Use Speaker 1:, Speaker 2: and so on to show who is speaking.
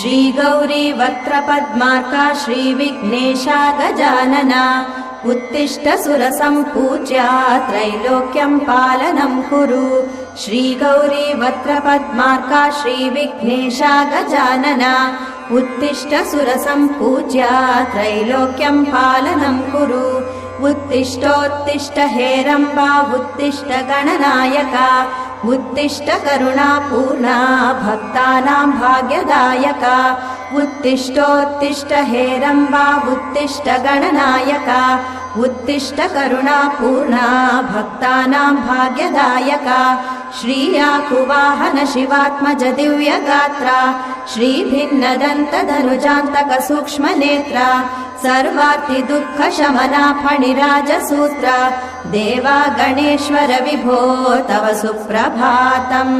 Speaker 1: श्री गौरी वक्त्रपद्मार्का श्रीविघ्नेशा गजानना उत्तिष्ठ सुरसम्पूज्या त्रैलोक्यं पालनं कुरु। श्री गौरी वक्त्रपद्मार्का श्रीविघ्नेशा गजानना उत्तिष्ठ सुरसम्पूज्या त्रैलोक्यं पालनं कुरु। उत्तिष्ठोत्तिष्ठ हेरम्बा उत्तिष्ठ गणनायका उत्तिष्ठ करुणापूर्णा भक्तानां भाग्यदायका। उत्तिष्ठोत्तिष्ठ हेरम्बा उत्तिष्ठ गणनायका उत्तिष्ठ करुणापूर्णा भक्तानां भाग्यदायका। श्रीयाकुवाहन शिवात्मज दिव्यगात्रा श्रीभिन्नदन्तधनुजान्तक सूक्ष्मनेत्रा सर्वार्ति दुःख शमना फणिराजसूत्रा देवा गणेश्वर विभो तव सुप्रभातम्।